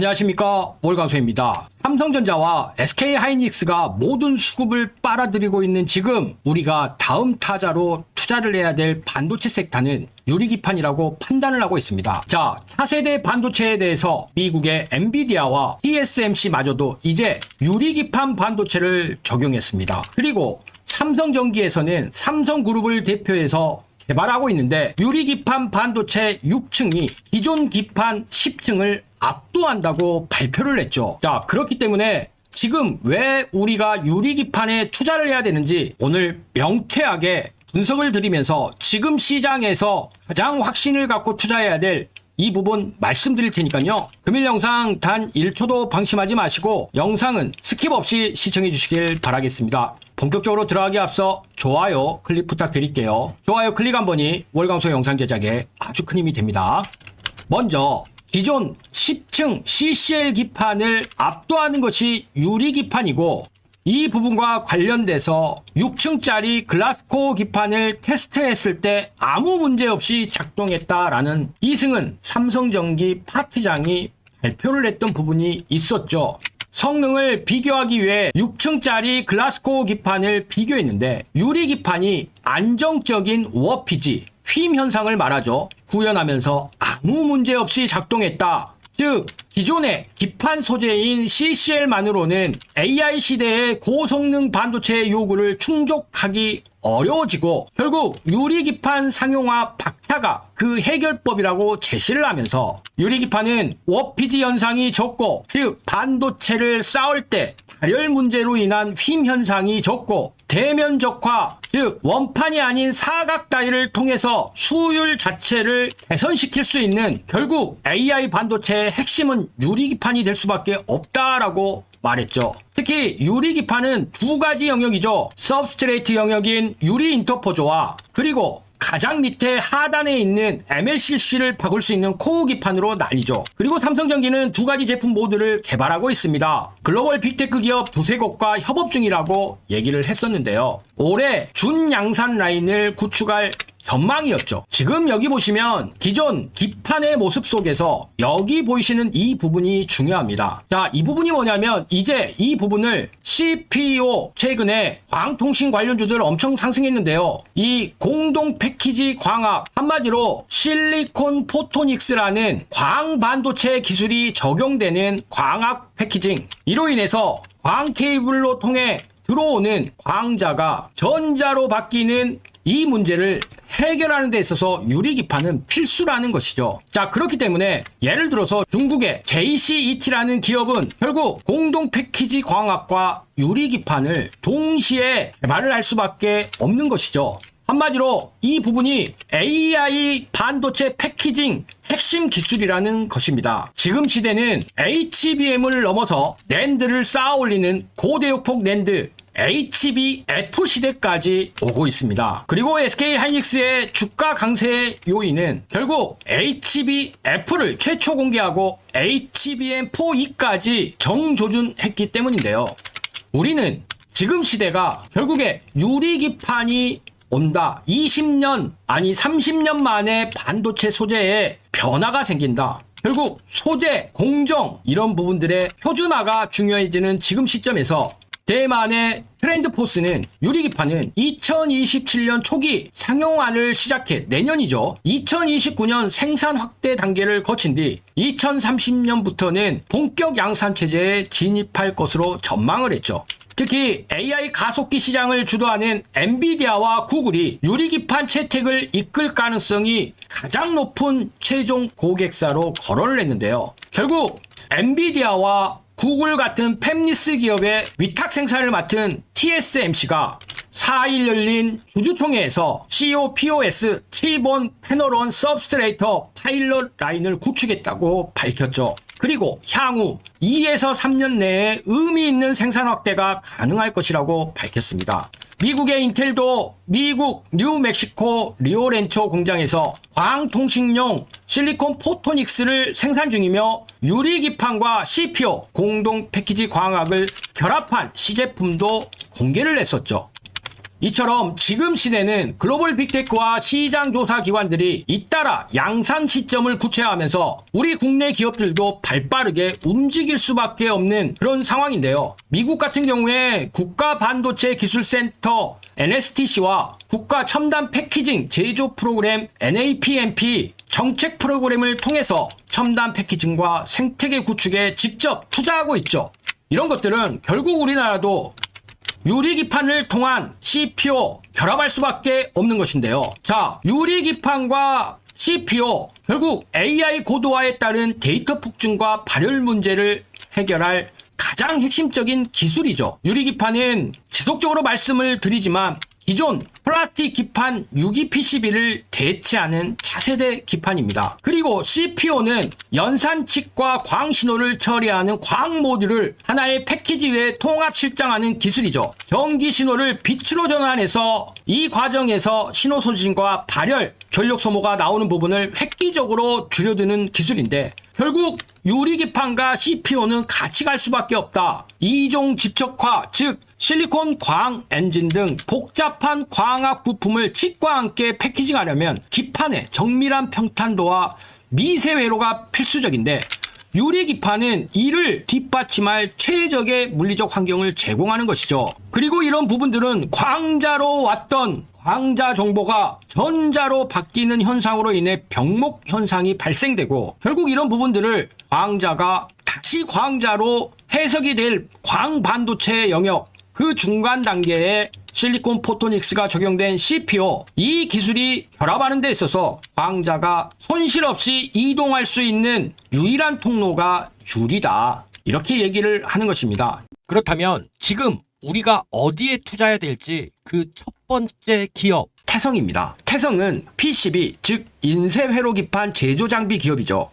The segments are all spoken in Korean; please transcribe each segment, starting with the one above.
안녕하십니까, 월광소입니다. 삼성전자와 SK하이닉스가 모든 수급을 빨아들이고 있는 지금 우리가 다음 타자로 투자를 해야 될 반도체 섹터는 유리기판이라고 판단을 하고 있습니다. 자, 차세대 반도체에 대해서 미국의 엔비디아와 TSMC마저도 이제 유리기판 반도체를 적용했습니다. 그리고 삼성전기에서는 삼성그룹을 대표해서 개발하고 있는데 유리기판 반도체 6층이 기존 기판 10층을 압도한다고 발표를 했죠. 자, 그렇기 때문에 지금 왜 우리가 유리기판에 투자를 해야 되는지 오늘 명쾌하게 분석을 드리면서 지금 시장에서 가장 확신을 갖고 투자해야 될 이 부분 말씀드릴 테니까요. 금일 영상 단 1초도 방심하지 마시고 영상은 스킵 없이 시청해 주시길 바라겠습니다. 본격적으로 들어가기 앞서 좋아요 클릭 부탁드릴게요. 좋아요 클릭 한 번이 월광소 영상 제작에 아주 큰 힘이 됩니다. 먼저 기존 10층 CCL 기판을 압도하는 것이 유리기판이고 이 부분과 관련돼서 6층짜리 글라스코어 기판을 테스트했을 때 아무 문제 없이 작동했다라는 이승은 삼성전기 파트장이 발표를 했던 부분이 있었죠. 성능을 비교하기 위해 6층짜리 글라스코어 기판을 비교했는데 유리기판이 안정적인 워피지, 휨 현상을 말하죠. 구현하면서 아무 문제 없이 작동했다. 즉 기존의 기판 소재인 CCL만으로는 AI 시대의 고성능 반도체의 요구를 충족하기 어려워지고 결국 유리기판 상용화 박차가 그 해결법이라고 제시를 하면서 유리기판은 워피지 현상이 적고 즉 반도체를 쌓을 때 발열 문제로 인한 휨 현상이 적고 대면적화 즉 원판이 아닌 사각 다이를 통해서 수율 자체를 개선시킬 수 있는 결국 AI 반도체의 핵심은 유리기판이 될 수밖에 없다라고 말했죠. 특히 유리기판은 두 가지 영역이죠. 서브스트레이트 영역인 유리 인터포저와 그리고 가장 밑에 하단에 있는 MLCC를 바꿀 수 있는 코어 기판으로 나뉘죠. 그리고 삼성전기는 두 가지 제품 모두를 개발하고 있습니다. 글로벌 빅테크 기업 두세 곳과 협업 중이라고 얘기를 했었는데요. 올해 준양산 라인을 구축할 전망이었죠. 지금 여기 보시면 기존 기판의 모습 속에서 여기 보이시는 이 부분이 중요합니다. 자, 이 부분이 뭐냐면 이제 이 부분을 CPO 최근에 광통신 관련주들 엄청 상승했는데요. 이 공동 패키지 광학 한마디로 실리콘 포토닉스라는 광 반도체 기술이 적용되는 광학 패키징 이로 인해서 광 케이블로 통해 들어오는 광자가 전자로 바뀌는 이 문제를 해결하는 데 있어서 유리기판은 필수라는 것이죠. 자, 그렇기 때문에 예를 들어서 중국의 JCET라는 기업은 결국 공동 패키지 광학과 유리기판을 동시에 개발을 할 수밖에 없는 것이죠. 한마디로 이 부분이 AI 반도체 패키징 핵심 기술이라는 것입니다. 지금 시대는 HBM을 넘어서 낸드를 쌓아 올리는 고대역폭 낸드 HBF 시대까지 오고 있습니다. 그리고 SK하이닉스의 주가 강세의 요인은 결국 HBF를 최초 공개하고 HBM4E까지 정조준했기 때문인데요. 우리는 지금 시대가 결국에 유리기판이 온다. 20년 아니 30년 만에 반도체 소재에 변화가 생긴다. 결국 소재, 공정 이런 부분들의 표준화가 중요해지는 지금 시점에서 대만의 트렌드포스는 유리기판은 2027년 초기 상용화를 시작해 내년이죠. 2029년 생산 확대 단계를 거친 뒤 2030년부터는 본격 양산 체제에 진입할 것으로 전망을 했죠. 특히 AI 가속기 시장을 주도하는 엔비디아와 구글이 유리기판 채택을 이끌 가능성이 가장 높은 최종 고객사로 거론을 했는데요. 결국 엔비디아와 구글 같은 팹리스 기업의 위탁 생산을 맡은 TSMC가 4일 열린 주주총회에서 COPOS 칩온 패널온 서브스트레이터 파일럿 라인을 구축했다고 밝혔죠. 그리고 향후 2에서 3년 내에 의미 있는 생산 확대가 가능할 것이라고 밝혔습니다. 미국의 인텔도 미국 뉴멕시코 리오렌초 공장에서 광통신용 실리콘 포토닉스를 생산 중이며 유리기판과 CPO 공동 패키지 광학을 결합한 시제품도 공개를 했었죠. 이처럼 지금 시대는 글로벌 빅테크와 시장조사 기관들이 잇따라 양산 시점을 구체화하면서 우리 국내 기업들도 발빠르게 움직일 수밖에 없는 그런 상황인데요. 미국 같은 경우에 국가반도체기술센터 NSTC와 국가첨단 패키징 제조 프로그램 NAPMP 정책 프로그램을 통해서 첨단 패키징과 생태계 구축에 직접 투자하고 있죠. 이런 것들은 결국 우리나라도 유리기판을 통한 CPO 결합할 수밖에 없는 것인데요. 자, 유리기판과 CPO 결국 AI 고도화에 따른 데이터 폭증과 발열 문제를 해결할 가장 핵심적인 기술이죠. 유리기판은 지속적으로 말씀을 드리지만 기존 플라스틱 기판 유기 PCB를 대체하는 차세대 기판입니다. 그리고 CPO는 연산칙과 광신호를 처리하는 광 모듈을 하나의 패키지에 통합 실장하는 기술이죠. 전기 신호를 빛으로 전환해서 이 과정에서 신호 소진과 발열, 전력 소모가 나오는 부분을 획기적으로 줄여드는 기술인데 결국 유리기판과 CPO는 같이 갈 수밖에 없다. 이종 집적화, 즉 실리콘 광 엔진 등 복잡한 광학 부품을 칩과 함께 패키징하려면 기판의 정밀한 평탄도와 미세 회로가 필수적인데 유리기판은 이를 뒷받침할 최적의 물리적 환경을 제공하는 것이죠. 그리고 이런 부분들은 광자로 왔던 광자 정보가 전자로 바뀌는 현상으로 인해 병목 현상이 발생되고 결국 이런 부분들을 광자가 다시 광자로 해석이 될 광반도체 영역 그 중간 단계에 실리콘 포토닉스가 적용된 CPO 이 기술이 결합하는 데 있어서 광자가 손실 없이 이동할 수 있는 유일한 통로가 유리다. 이렇게 얘기를 하는 것입니다. 그렇다면 지금 우리가 어디에 투자해야 될지 그 첫 번째 기업 태성입니다. 태성은 PCB 즉 인쇄회로 기판 제조 장비 기업이죠.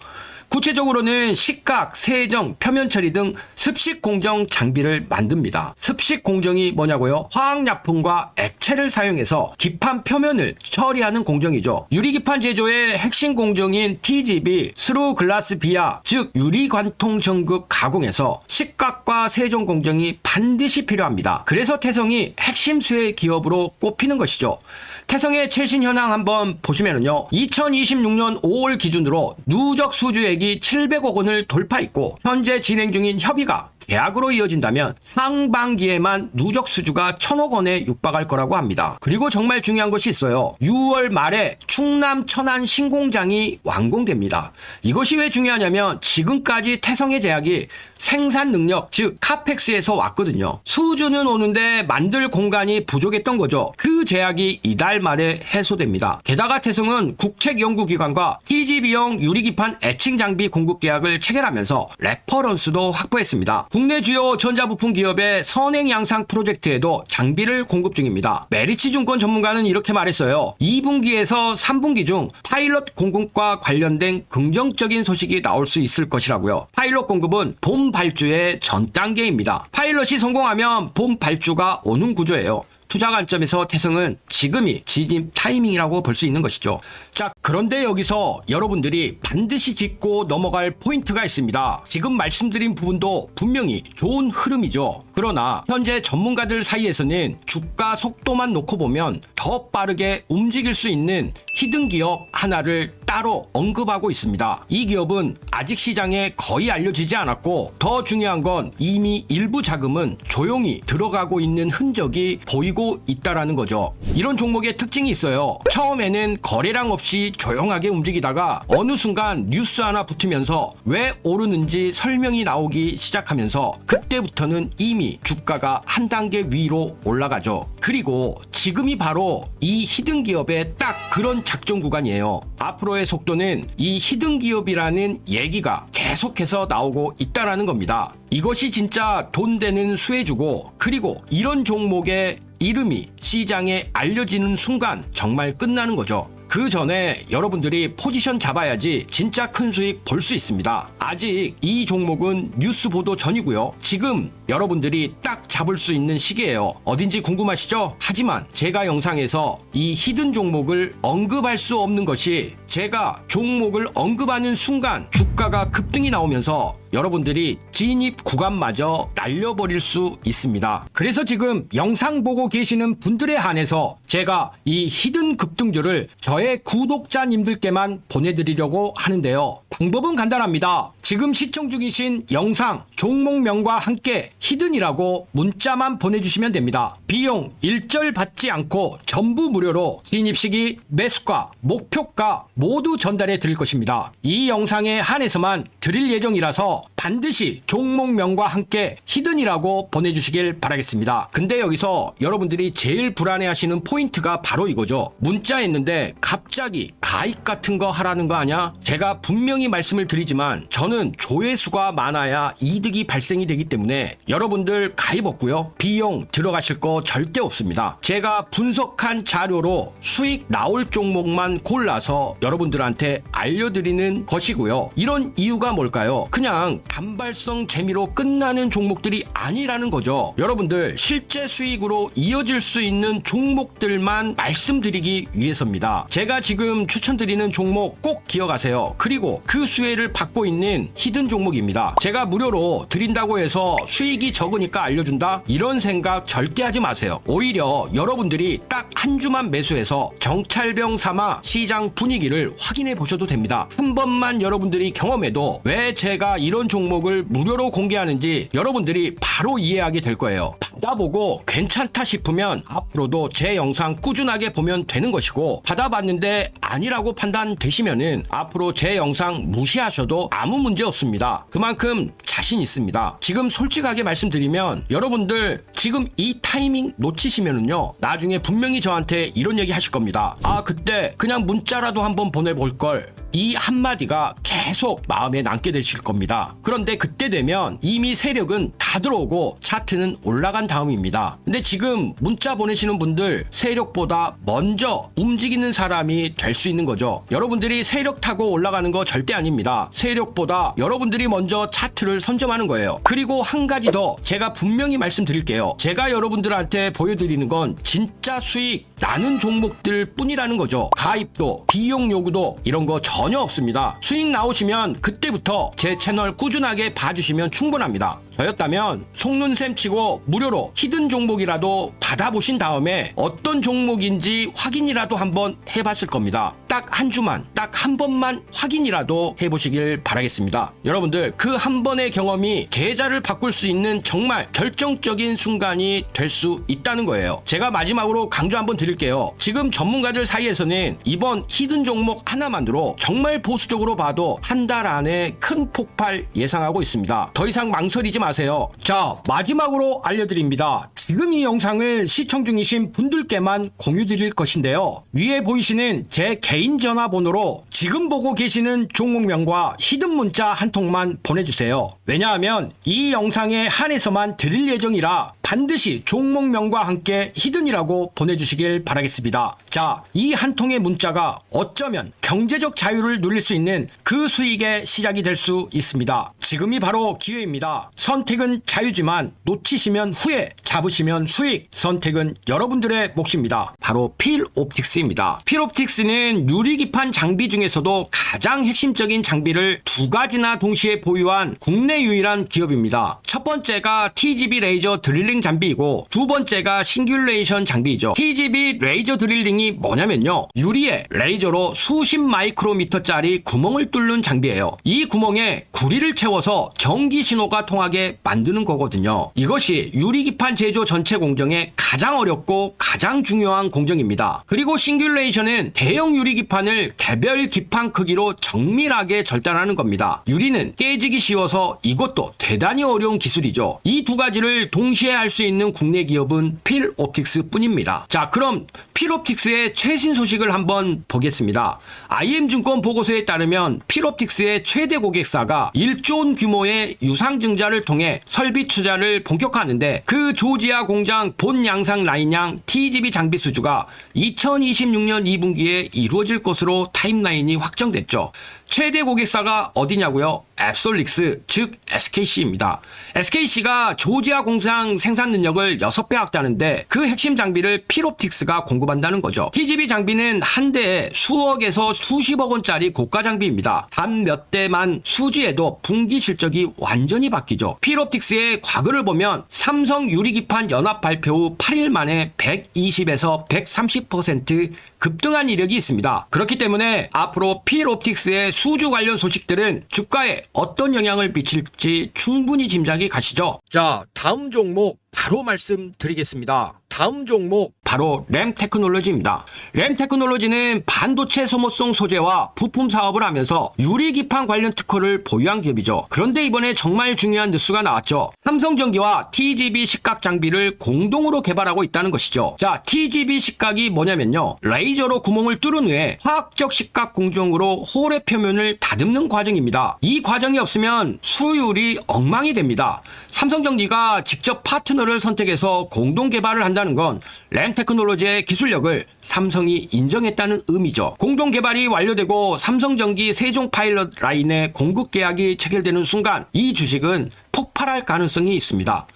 구체적으로는 식각, 세정, 표면 처리 등 습식 공정 장비를 만듭니다. 습식 공정이 뭐냐고요? 화학약품과 액체를 사용해서 기판 표면을 처리하는 공정이죠. 유리기판 제조의 핵심 공정인 TGB, 스루 글라스 비아, 즉 유리관통 전극 가공에서 식각과 세정 공정이 반드시 필요합니다. 그래서 태성이 핵심 수혜 기업으로 꼽히는 것이죠. 태성의 최신 현황 한번 보시면요. 2026년 5월 기준으로 누적 수주액이 700억 원을 돌파했고 현재 진행 중인 협의가 계약으로 이어진다면 상반기에만 누적 수주가 1,000억 원에 육박할 거라고 합니다. 그리고 정말 중요한 것이 있어요. 6월 말에 충남 천안 신공장이 완공됩니다. 이것이 왜 중요하냐면 지금까지 태성의 제약이 생산 능력 즉 카펙스에서 왔거든요. 수주는 오는데 만들 공간이 부족했던 거죠. 그 제약이 이달 말에 해소됩니다. 게다가 태성은 국책연구기관과 TGB용 유리기판 애칭 장비 공급 계약을 체결하면서 레퍼런스도 확보했습니다. 국내 주요 전자부품 기업의 선행 양상 프로젝트에도 장비를 공급 중입니다. 메리츠증권 전문가는 이렇게 말했어요. 2분기에서 3분기 중 파일럿 공급과 관련된 긍정적인 소식이 나올 수 있을 것이라고요. 파일럿 공급은 봄 발주의 전 단계입니다. 파일럿이 성공하면 봄 발주가 오는 구조예요. 투자 관점에서 태성은 지금이 진입 타이밍이라고 볼 수 있는 것이죠. 자, 그런데 여기서 여러분들이 반드시 짚고 넘어갈 포인트가 있습니다. 지금 말씀드린 부분도 분명히 좋은 흐름이죠. 그러나 현재 전문가들 사이에서는 주가 속도만 놓고 보면 더 빠르게 움직일 수 있는 히든 기업 하나를 따로 언급하고 있습니다. 이 기업은 아직 시장에 거의 알려지지 않았고 더 중요한 건 이미 일부 자금은 조용히 들어가고 있는 흔적이 보이고 있다라는 거죠. 이런 종목의 특징이 있어요. 처음에는 거래량 없이 조용하게 움직이다가 어느 순간 뉴스 하나 붙으면서 왜 오르는지 설명이 나오기 시작하면서 그때부터는 이미 주가가 한 단계 위로 올라가죠. 그리고 지금이 바로 이 히든 기업의 딱 그런 작전 구간이에요. 앞으로의 속도는 이 히든 기업이라는 얘기가 계속해서 나오고 있다라는 겁니다. 이것이 진짜 돈 되는 수혜주고 그리고 이런 종목의 이름이 시장에 알려지는 순간 정말 끝나는 거죠. 그 전에 여러분들이 포지션 잡아야지 진짜 큰 수익 볼 수 있습니다. 아직 이 종목은 뉴스 보도 전이고요. 지금 여러분들이 딱 잡을 수 있는 시기예요. 어딘지 궁금하시죠? 하지만 제가 영상에서 이 히든 종목을 언급할 수 없는 것이 제가 종목을 언급하는 순간 주가가 급등이 나오면서 여러분들이 진입 구간마저 날려버릴 수 있습니다. 그래서 지금 영상 보고 계시는 분들에 한해서 제가 이 히든 급등주를 저의 구독자님들께만 보내드리려고 하는데요. 방법은 간단합니다. 지금 시청 중이신 영상 종목명과 함께 히든이라고 문자만 보내주시면 됩니다. 비용 일절 받지 않고 전부 무료로 진입시기, 매수가, 목표가 모두 전달해 드릴 것입니다. 이 영상에 한해서만 드릴 예정이라서 반드시 종목명과 함께 히든이라고 보내주시길 바라겠습니다. 근데 여기서 여러분들이 제일 불안해하시는 포인트가 바로 이거죠. 문자했는데 갑자기 가입 같은 거 하라는 거 아냐? 제가 분명히 말씀을 드리지만 저는 조회수가 많아야 이득이 발생이 되기 때문에 여러분들 가입 없고요. 비용 들어가실 거 절대 없습니다. 제가 분석한 자료로 수익 나올 종목만 골라서 여러분들한테 알려드리는 것이고요. 이런 이유가 뭘까요? 그냥 단발성 재미로 끝나는 종목들이 아니라는 거죠. 여러분들 실제 수익으로 이어질 수 있는 종목들만 말씀드리기 위해서입니다. 제가 지금 추천드리는 종목 꼭 기억하세요. 그리고 그 수혜를 받고 있는 히든 종목입니다. 제가 무료로 드린다고 해서 수익이 적으니까 알려준다? 이런 생각 절대 하지 마세요. 오히려 여러분들이 딱 한 주만 매수해서 정찰병 삼아 시장 분위기를 확인해 보셔도 됩니다. 한 번만 여러분들이 경험해도 왜 제가 이런 종목을 무료로 공개하는지 여러분들이 바로 이해하게 될 거예요. 받아보고 괜찮다 싶으면 앞으로도 제 영상 꾸준하게 보면 되는 것이고, 받아봤는데 아니라고 판단되시면은 앞으로 제 영상 무시하셔도 아무 문제 없습니다. 그만큼 자신 있습니다. 지금 솔직하게 말씀드리면 여러분들 지금 이 타이밍 놓치시면은요, 나중에 분명히 저한테 이런 얘기 하실 겁니다. 아, 그때 그냥 문자라도 한번 보내볼 걸. 이 한마디가 계속 마음에 남게 되실 겁니다. 그런데 그때 되면 이미 세력은 다 들어오고 차트는 올라간 다음입니다. 근데 지금 문자 보내시는 분들 세력보다 먼저 움직이는 사람이 될 수 있는 거죠. 여러분들이 세력 타고 올라가는 거 절대 아닙니다. 세력보다 여러분들이 먼저 차트를 선점하는 거예요. 그리고 한 가지 더 제가 분명히 말씀드릴게요. 제가 여러분들한테 보여드리는 건 진짜 수익 나는 종목들 뿐이라는 거죠. 가입도 비용 요구도 이런 거 전혀 없습니다. 수익 나오시면 그때부터 제 채널 꾸준하게 봐주시면 충분합니다. 저였다면 속눈샘 치고 무료로 히든 종목이라도 받아보신 다음에 어떤 종목인지 확인이라도 한번 해봤을 겁니다. 딱 한 주만, 딱 한 번만 확인이라도 해보시길 바라겠습니다. 여러분들 그 한 번의 경험이 계좌를 바꿀 수 있는 정말 결정적인 순간이 될 수 있다는 거예요. 제가 마지막으로 강조 한번 드릴게요. 지금 전문가들 사이에서는 이번 히든 종목 하나만으로 정말 보수적으로 봐도 한 달 안에 큰 폭발 예상하고 있습니다. 더 이상 망설이지 마세요. 자, 마지막으로 알려드립니다. 지금 이 영상을 시청 중이신 분들께만 공유 드릴 것인데요. 위에 보이시는 제 개인 전화번호로 지금 보고 계시는 종목명과 히든 문자 한 통만 보내주세요. 왜냐하면 이 영상에 한해서만 드릴 예정이라 반드시 종목명과 함께 히든이라고 보내주시길 바라겠습니다. 자, 이 한 통의 문자가 어쩌면 경제적 자유를 누릴 수 있는 그 수익의 시작이 될 수 있습니다. 지금이 바로 기회입니다. 선택은 자유지만 놓치시면 후회, 잡으시면 수익. 선택은 여러분들의 몫입니다. 바로 필옵틱스입니다. 필옵틱스는 유리기판 장비 중에서도 가장 핵심적인 장비를 두 가지나 동시에 보유한 국내 유일한 기업입니다. 첫 번째가 TGV 레이저 드릴링 장비이고 두 번째가 싱귤레이션 장비이죠. TGV 레이저 드릴링이 뭐냐면요, 유리에 레이저로 수십 마이크로미터짜리 구멍을 뚫는 장비예요. 이 구멍에 구리를 채워서 전기 신호가 통하게 만드는 거거든요. 이것이 유리기판 제조 전체 공정에 가장 어렵고 가장 중요한 공정입니다. 그리고 싱귤레이션은 대형 유리기판을 개별 기판 크기로 정밀하게 절단하는 겁니다. 유리는 깨지기 쉬워서 이것도 대단히 어려운 기술이죠. 이 두 가지를 동시에 할 수 있는 국내 기업은 필옵틱스 뿐입니다. 자, 그럼 필옵틱스의 최신 소식을 한번 보겠습니다. IM증권 보고서에 따르면 필옵틱스의 최대 고객사가 1조 원 규모의 유상증자를 통해 통해 설비 투자를 본격화하는데 그 조지아 공장 본 양산 라인양 TGV 장비 수주가 2026년 2분기에 이루어질 것으로 타임라인이 확정됐죠. 최대 고객사가 어디냐고요? 앱솔릭스, 즉 SKC입니다. SKC가 조지아 공장 생산 능력을 6배 확대하는데 그 핵심 장비를 필옵틱스가 공급한다는 거죠. TGV 장비는 한 대에 수억에서 수십억 원짜리 고가 장비입니다. 단 몇 대만 수주해도 분기 실적이 완전히 바뀌죠. 필옵틱스의 과거를 보면 삼성 유리기판 연합 발표 후 8일 만에 120에서 130% 급등한 이력이 있습니다. 그렇기 때문에 앞으로 필옵틱스의 수주 관련 소식들은 주가에 어떤 영향을 미칠지 충분히 짐작이 가시죠. 자, 다음 종목 바로 말씀드리겠습니다. 다음 종목 바로 램테크놀로지입니다. 램테크놀로지는 반도체 소모성 소재와 부품 사업을 하면서 유리기판 관련 특허를 보유한 기업이죠. 그런데 이번에 정말 중요한 뉴스가 나왔죠. 삼성전기와 TGV 식각 장비를 공동으로 개발하고 있다는 것이죠. 자, TGV 식각이 뭐냐면요, 레이저로 구멍을 뚫은 후에 화학적 식각 공정으로 홀의 표면을 다듬는 과정입니다. 이 과정이 없으면 수율이 엉망이 됩니다. 삼성전기가 직접 파트너를 선택해서 공동 개발을 한다는 건 램테크놀로지의 기술력을 삼성이 인정했다는 의미죠. 공동 개발이 완료되고 삼성전기 세종 파일럿 라인의 공급 계약이 체결되는 순간 이 주식은 폭발할 가능성이 있습니다.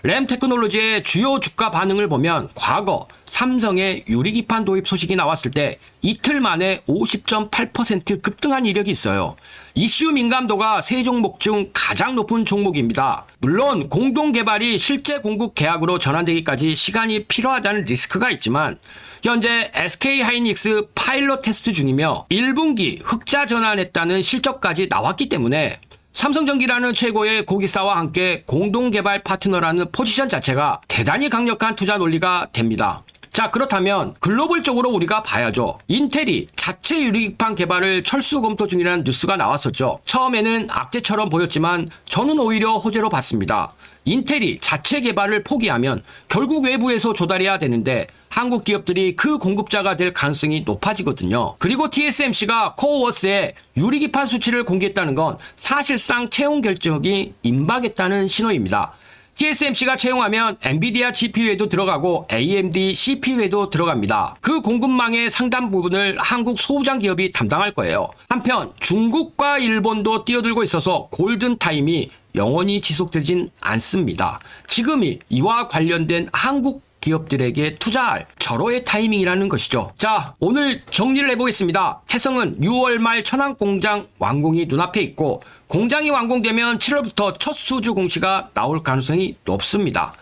램테크놀로지의 주요 주가 반응을 보면 과거 삼성의 유리기판 도입 소식이 나왔을 때 이틀 만에 50.8% 급등한 이력이 있어요. 이슈 민감도가 세 종목 중 가장 높은 종목입니다. 물론 공동 개발이 실제 공급 계약으로 전환되기까지 시간이 필요하다는 리스크가 있지만 현재 SK하이닉스 파일럿 테스트 중이며 1분기 흑자 전환했다는 실적까지 나왔기 때문에 삼성전기라는 최고의 고객사와 함께 공동개발 파트너라는 포지션 자체가 대단히 강력한 투자 논리가 됩니다. 자, 그렇다면 글로벌적으로 우리가 봐야죠. 인텔이 자체 유리기판 개발을 철수 검토 중이라는 뉴스가 나왔었죠. 처음에는 악재처럼 보였지만 저는 오히려 호재로 봤습니다. 인텔이 자체 개발을 포기하면 결국 외부에서 조달해야 되는데 한국 기업들이 그 공급자가 될 가능성이 높아지거든요. 그리고 TSMC가 코어워스에 유리기판 수치를 공개했다는 건 사실상 채용 결정이 임박했다는 신호입니다. TSMC가 채용하면 엔비디아 GPU에도 들어가고 AMD CPU에도 들어갑니다. 그 공급망의 상당 부분을 한국 소부장 기업이 담당할 거예요. 한편 중국과 일본도 뛰어들고 있어서 골든타임이 영원히 지속되진 않습니다. 지금이 이와 관련된 한국 기업들에게 투자할 절호의 타이밍이라는 것이죠. 자, 오늘 정리를 해보겠습니다. 태성은 6월 말 천안 공장 완공이 눈앞에 있고 공장이 완공되면 7월부터 첫 수주 공시가 나올 가능성이 높습니다.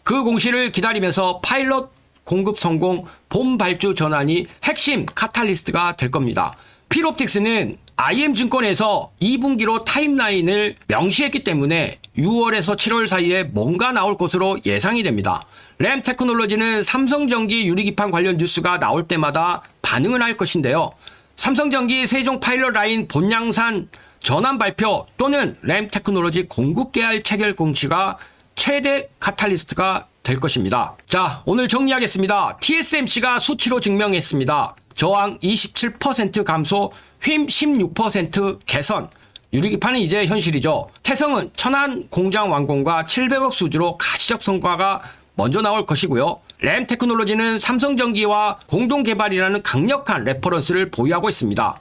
그 공시를 기다리면서 파일럿 공급 성공, 봄 발주 전환이 핵심 카탈리스트가 될 겁니다. 필옵틱스는 IM증권에서 2분기로 타임라인을 명시했기 때문에 6월에서 7월 사이에 뭔가 나올 것으로 예상이 됩니다. 램테크놀로지는 삼성전기 유리기판 관련 뉴스가 나올 때마다 반응을 할 것인데요. 삼성전기 세종 파일럿 라인 본양산 전환 발표 또는 램테크놀로지 공급 계약 체결 공시가 최대 카탈리스트가 될 것입니다. 자, 오늘 정리하겠습니다. TSMC가 수치로 증명했습니다. 저항 27% 감소, 휨 16% 개선. 유리기판은 이제 현실이죠. 태성은 천안 공장 완공과 700억 수주로 가시적 성과가 먼저 나올 것이고요. 램테크놀로지는 삼성전기와 공동개발이라는 강력한 레퍼런스를 보유하고 있습니다.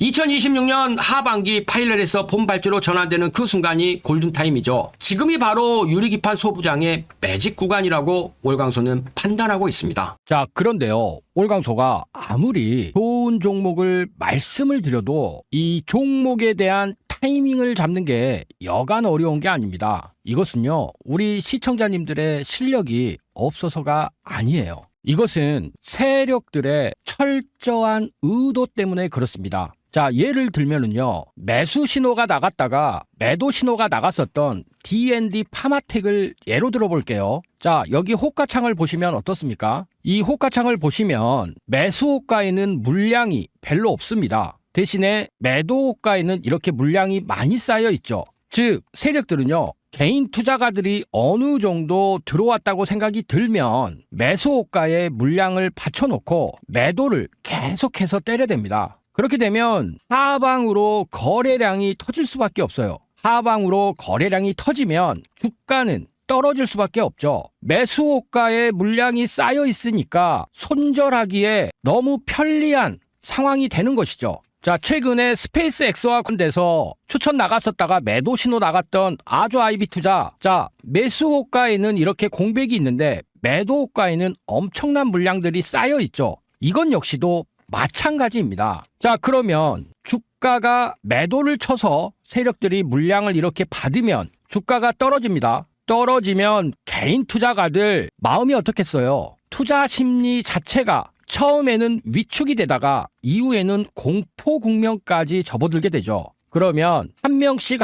2026년 하반기 파일럿에서 본 발주로 전환되는 그 순간이 골든타임이죠. 지금이 바로 유리기판 소부장의 매직 구간이라고 올강소는 판단하고 있습니다. 자, 그런데요, 올강소가 아무리 좋은 종목을 말씀을 드려도 이 종목에 대한 타이밍을 잡는 게 여간 어려운 게 아닙니다. 이것은요, 우리 시청자님들의 실력이 없어서가 아니에요. 이것은 세력들의 철저한 의도 때문에 그렇습니다. 자, 예를 들면은요, 매수 신호가 나갔다가 매도 신호가 나갔었던 D&D 파마텍을 예로 들어볼게요. 자, 여기 호가창을 보시면 어떻습니까? 이 호가창을 보시면 매수 호가에는 물량이 별로 없습니다. 대신에 매도 호가에는 이렇게 물량이 많이 쌓여 있죠. 즉, 세력들은요, 개인 투자가들이 어느 정도 들어왔다고 생각이 들면 매수 호가에 물량을 받쳐놓고 매도를 계속해서 때려댑니다. 그렇게 되면 하방으로 거래량이 터질 수밖에 없어요. 하방으로 거래량이 터지면 주가는 떨어질 수밖에 없죠. 매수호가에 물량이 쌓여 있으니까 손절하기에 너무 편리한 상황이 되는 것이죠. 자, 최근에 스페이스X와 관련돼서 추천 나갔었다가 매도 신호 나갔던 아주 IB 투자. 자, 매수호가에는 이렇게 공백이 있는데 매도호가에는 엄청난 물량들이 쌓여 있죠. 이건 역시도 마찬가지입니다. 자, 그러면 주가가 매도를 쳐서 세력들이 물량을 이렇게 받으면 주가가 떨어집니다. 떨어지면 개인 투자가들 마음이 어떻겠어요? 투자 심리 자체가 처음에는 위축이 되다가 이후에는 공포 국면까지 접어들게 되죠. 그러면 한 명씩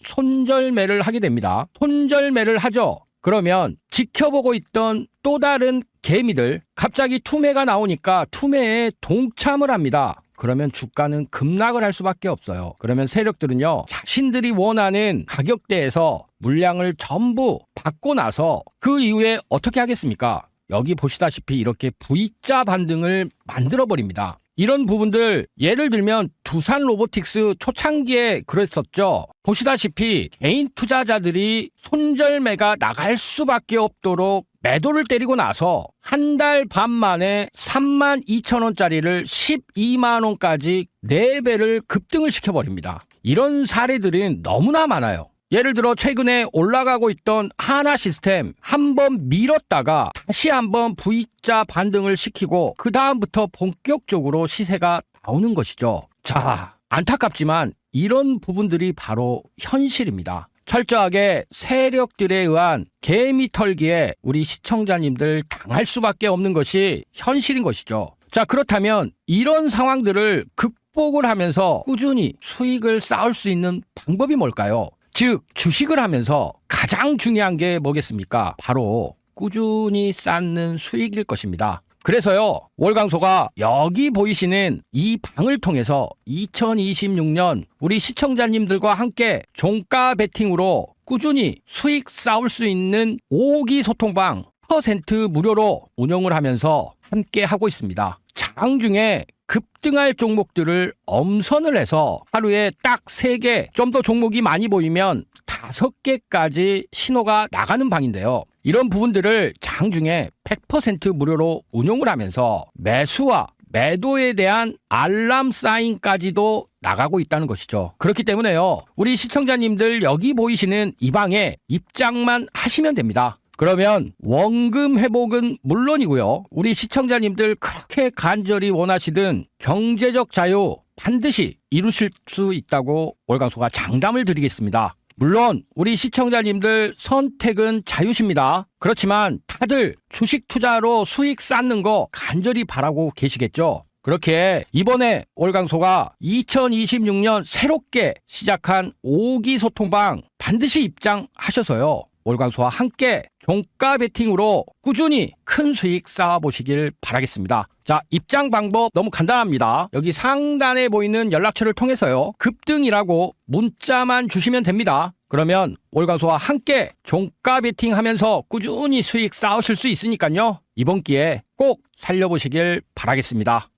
손절매를 하게 됩니다. 손절매를 하죠. 그러면 지켜보고 있던 또 다른 개미들 갑자기 투매가 나오니까 투매에 동참을 합니다. 그러면 주가는 급락을 할 수밖에 없어요. 그러면 세력들은요, 자신들이 원하는 가격대에서 물량을 전부 받고 나서 그 이후에 어떻게 하겠습니까? 여기 보시다시피 이렇게 V자 반등을 만들어 버립니다. 이런 부분들 예를 들면 두산 로보틱스 초창기에 그랬었죠. 보시다시피 개인 투자자들이 손절매가 나갈 수밖에 없도록 매도를 때리고 나서 한 달 반 만에 32,000원짜리를 12만원까지 4배를 급등을 시켜버립니다. 이런 사례들은 너무나 많아요. 예를 들어 최근에 올라가고 있던 하나시스템 한번 밀었다가 다시 한번 V자 반등을 시키고 그 다음부터 본격적으로 시세가 나오는 것이죠. 자, 안타깝지만 이런 부분들이 바로 현실입니다. 철저하게 세력들에 의한 개미 털기에 우리 시청자님들 당할 수밖에 없는 것이 현실인 것이죠. 자, 그렇다면 이런 상황들을 극복을 하면서 꾸준히 수익을 쌓을 수 있는 방법이 뭘까요? 즉, 주식을 하면서 가장 중요한 게 뭐겠습니까? 바로 꾸준히 쌓는 수익일 것입니다. 그래서요, 월광소가 여기 보이시는 이 방을 통해서 2026년 우리 시청자님들과 함께 종가 베팅으로 꾸준히 수익 쌓을 수 있는 5기 소통방 % 무료로 운영을 하면서 함께 하고 있습니다. 장중에 급등할 종목들을 엄선을 해서 하루에 딱 3개, 좀 더 종목이 많이 보이면 5개까지 신호가 나가는 방인데요. 이런 부분들을 장중에 100% 무료로 운용을 하면서 매수와 매도에 대한 알람 사인까지도 나가고 있다는 것이죠. 그렇기 때문에요, 우리 시청자님들 여기 보이시는 이 방에 입장만 하시면 됩니다. 그러면 원금 회복은 물론이고요, 우리 시청자님들 그렇게 간절히 원하시던 경제적 자유 반드시 이루실 수 있다고 월광소가 장담을 드리겠습니다. 물론 우리 시청자님들 선택은 자유십니다. 그렇지만 다들 주식 투자로 수익 쌓는 거 간절히 바라고 계시겠죠. 그렇게 이번에 월광소가 2026년 새롭게 시작한 5기 소통방 반드시 입장하셔서요, 월광소와 함께 종가 베팅으로 꾸준히 큰 수익 쌓아보시길 바라겠습니다. 자, 입장 방법 너무 간단합니다. 여기 상단에 보이는 연락처를 통해서요, 급등이라고 문자만 주시면 됩니다. 그러면 월광소와 함께 종가 베팅하면서 꾸준히 수익 쌓으실 수 있으니까요, 이번 기회에 꼭 살려보시길 바라겠습니다.